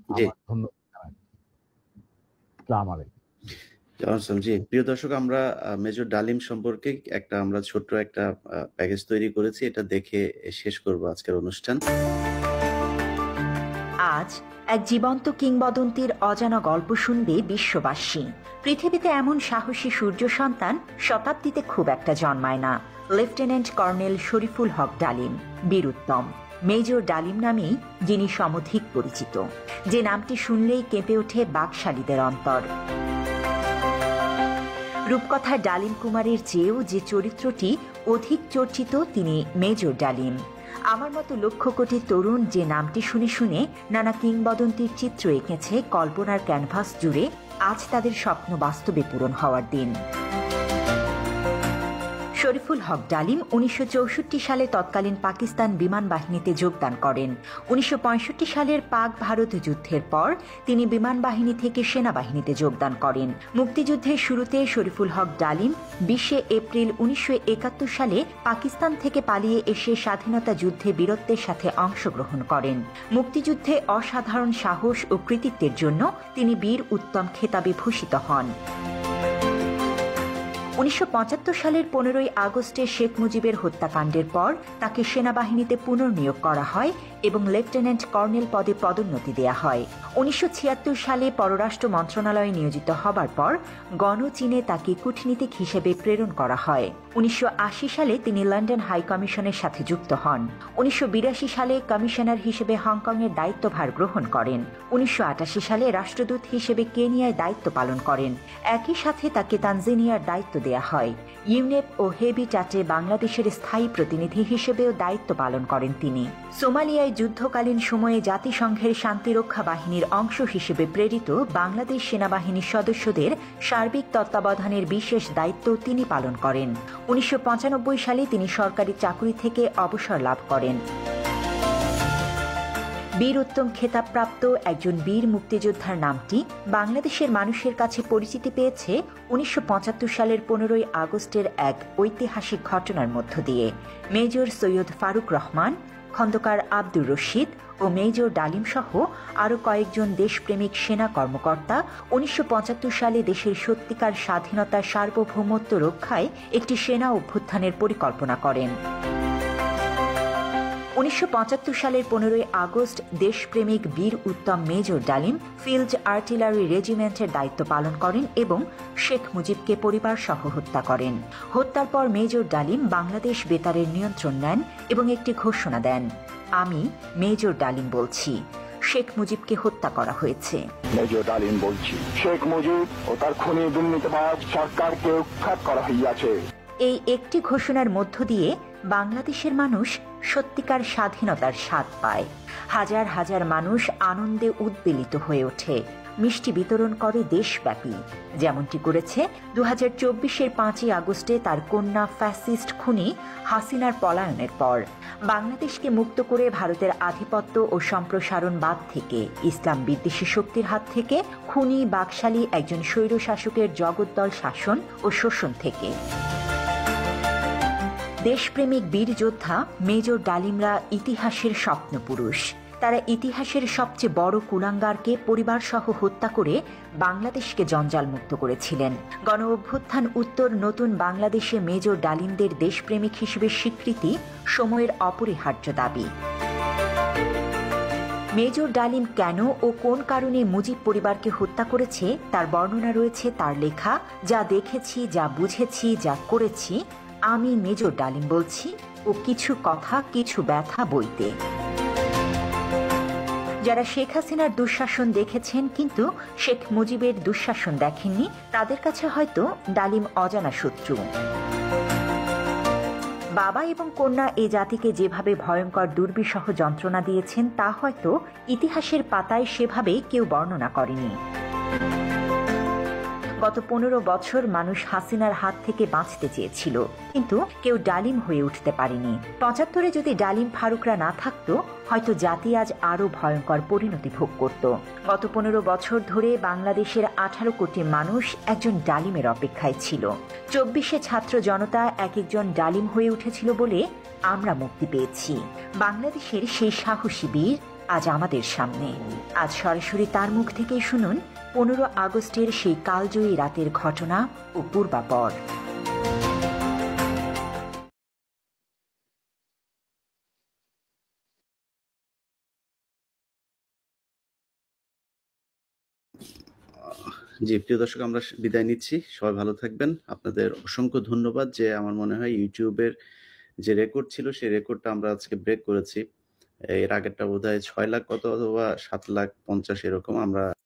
জি। আমার ধন্যবাদ জানাচ্ছি। আসসালামু আলাইকুম। জি, প্রিয় দর্শক আমরা মেজর ডালিম সম্পর্কে আমরা ছোট্ট একটা প্যাকেজ তৈরি করেছি। এটা দেখে শেষ করব আজকের অনুষ্ঠান। আজ এক জীবন্ত কিংবদন্তির অজানা গল্প শুনবে বিশ্ববাসী। পৃথিবীতে এমন সাহসী সূর্য সন্তান শতাব্দীতে খুব একটা জন্মায় না। লেফটেন্যান্ট কর্নেল শরীফুল হক ডালিম, বীরুত্তম মেজর ডালিম নামেই যিনি সমধিক পরিচিত, যে নামটি শুনলেই কেঁপে ওঠে বাকশালীদের অন্তর। রূপকথার ডালিম কুমারের চেয়েও যে চরিত্রটি অধিক চর্চিত তিনি মেজর ডালিম। আমার মতো লক্ষ কোটি তরুণ যে নামটি শুনে শুনে নানা কিংবদন্তির চিত্র এঁকেছে কল্পনার ক্যানভাস জুড়ে, আজ তাদের স্বপ্ন বাস্তবে পূরণ হওয়ার দিন। শরীফুল হক ডালিম 1964 সালে তৎকালীন পাকিস্তান বিমান বাহিনীতে যোগদান করেন। 1965 সালের পাক ভারত যুদ্ধের পর তিনি বিমান বাহিনী থেকে সেনাবাহিনীতে যোগদান করেন। মুক্তিযুদ্ধের শুরুতে শরীফুল হক ডালিম 20 এপ্রিল 1971 সালে পাকিস্তান থেকে পালিয়ে এসে স্বাধীনতা যুদ্ধে বীরত্বের সাথে অংশগ্রহণ করেন। মুক্তিযুদ্ধে অসাধারণ সাহস ও কৃতিত্বের জন্য তিনি বীর উত্তম খেতাবে ভূষিত হন। 1975 সালের 15 আগস্টে শেখ মুজিবের হত্যাকাণ্ডের পর তাকে সেনাবাহিনীতে পুনর্নিয়োগ করা হয় এবং লেফটেন্যান্ট কর্নেল পদে পদোন্নতি দেয়া হয়। 1976 সালে পররাষ্ট্র মন্ত্রণালয়ে নিয়োজিত হবার পর গণচীনে তাকে কূটনীতিক হিসেবে প্রেরণ করা হয়। 1980 সালে তিনি লন্ডন হাই কমিশনের সাথে যুক্ত হন। 1982 সালে কমিশনার হিসেবে হংকংয়ের দায়িত্বভার গ্রহণ করেন। 1988 সালে রাষ্ট্রদূত হিসেবে কেনিয়ায় দায়িত্ব পালন করেন। একই সাথে তাকে তানজানিয়ার দায়িত্ব দেয়া হয়। ইউনেপ ও হেবিটাটে বাংলাদেশের স্থায়ী প্রতিনিধি হিসেবেও দায়িত্ব পালন করেন তিনি। সোমালিয়ায় যুদ্ধকালীন সময়ে জাতিসংঘের শান্তিরক্ষা বাহিনীর অংশ হিসেবে প্রেরিত বাংলাদেশ সেনাবাহিনীর সদস্যদের সার্বিক তত্ত্বাবধানের বিশেষ দায়িত্ব তিনি পালন করেন। 1995 সালে তিনি সরকারি চাকরি থেকে অবসর লাভ করেন। বীর উত্তম খেতাবপ্রাপ্ত একজন বীর মুক্তিযোদ্ধার নামটি বাংলাদেশের মানুষের কাছে পরিচিতি পেয়েছে 1975 সালের 15 আগস্টের এক ঐতিহাসিক ঘটনার মধ্য দিয়ে। মেজর সৈয়দ ফারুক রহমান, খন্দকার আব্দুর রশিদ ও মেজর ডালিম সহ আরও কয়েকজন দেশপ্রেমিক সেনা কর্মকর্তা 1975 সালে দেশের সত্যিকার স্বাধীনতা সার্বভৌমত্ব রক্ষায় একটি সেনা অভ্যুত্থানের পরিকল্পনা করেন। 1975 সালের 15 আগস্ট দেশপ্রেমিক বীর উত্তম মেজর ডালিম ফিল্ড আর্টিলারি রেজিমেন্টের দায়িত্ব পালন করেন এবং শেখ মুজিবকে পরিবার সহ হত্যা করেন। হত্যার পর মেজর ডালিম বাংলাদেশ বেতারের নিয়ন্ত্রণ নেন এবং একটি ঘোষণা দেন, আমি মেজর ডালিম বলছি, শেখ মুজিবকে হত্যা করা হয়েছে। মেজর ডালিম বলছি, শেখ মুজিব ও তার খুনি দুর্নীতিবাজ সরকারকে উৎখাত করা হইয়াছে। এই একটি ঘোষণার মধ্য দিয়ে বাংলাদেশের মানুষ সত্যিকার স্বাধীনতার স্বাদ পায়। হাজার হাজার মানুষ আনন্দে উদ্বেলিত হয়ে ওঠে, মিষ্টি বিতরণ করে দেশব্যাপী, যেমনটি করেছে 2024-এর 5 আগস্টে তার কন্যা ফ্যাসিস্ট খুনি হাসিনার পলায়নের পর। বাংলাদেশকে মুক্ত করে ভারতের আধিপত্য ও সম্প্রসারণবাদ থেকে, ইসলাম বিদ্বেষী শক্তির হাত থেকে, খুনি বাকশালী একজন স্বৈরশাসকের জগদ্দল শাসন ও শোষণ থেকে। দেশপ্রেমিক বীর যোদ্ধা মেজর ডালিমরা ইতিহাসের স্বপ্নপুরুষ। তারা ইতিহাসের সবচেয়ে বড় কুলাঙ্গারকে পরিবার সহ হত্যা করে বাংলাদেশকে জঞ্জালমুক্ত করেছিলেন। গণ অভ্যুত্থান উত্তর নতুন বাংলাদেশে মেজর ডালিমদের দেশপ্রেমিক হিসেবে স্বীকৃতি সময়ের অপরিহার্য দাবি। মেজর ডালিম কেন ও কোন কারণে মুজিব পরিবারকে হত্যা করেছে তার বর্ণনা রয়েছে তার লেখা যা দেখেছি, যা বুঝেছি, যা করেছি, আমি মেজর ডালিম বলছি ও কিছু কথা কিছু ব্যথা বইতে। যারা শেখ হাসিনার দুঃশাসন দেখেছেন কিন্তু শেখ মুজিবের দুঃশাসন দেখেননি, তাদের কাছে হয়তো ডালিম অজানা শত্রু। বাবা এবং কন্যা এ জাতিকে যেভাবে ভয়ঙ্কর দুর্বিষহ যন্ত্রণা দিয়েছেন তা হয়তো ইতিহাসের পাতায় সেভাবে কেউ বর্ণনা করেনি। গত 15 বছর মানুষ হাসিনার হাত থেকে বাঁচতে চেয়েছিল, কিন্তু কেউ ডালিম হয়ে উঠতে পারেনি। 75-এ যদি ডালিম ফারুকরা না থাকতো, হয়তো জাতি আজ আরো ভয়ঙ্কর পরিণতি ভোগ করত। গত 15 বছর ধরে বাংলাদেশের 18 কোটি মানুষ একজন ডালিমের অপেক্ষায় ছিল। 24-এ ছাত্র জনতা এক একজন ডালিম হয়ে উঠেছিল বলে আমরা মুক্তি পেয়েছি। বাংলাদেশের সেই সাহসী বীর আজ আমাদের সামনে। আজ সরাসরি তার মুখ থেকেই শুনুন 15 আগস্টের সেই কালজয়ী রাতের ঘটনা ও পূর্বাপর। জি, প্রিয় দর্শক আমরা বিদায় নিচ্ছি। সবাই ভালো থাকবেন। আপনাদের অসংখ্য ধন্যবাদ যে আমার মনে হয় YouTube-এর যে রেকর্ড ছিল সেই রেকর্ডটা আমরা আজকে ব্রেক করেছি। এর আগেরটা বোধহয় 6 লাখ কত অথবা 7,50,000 এরকম আমরা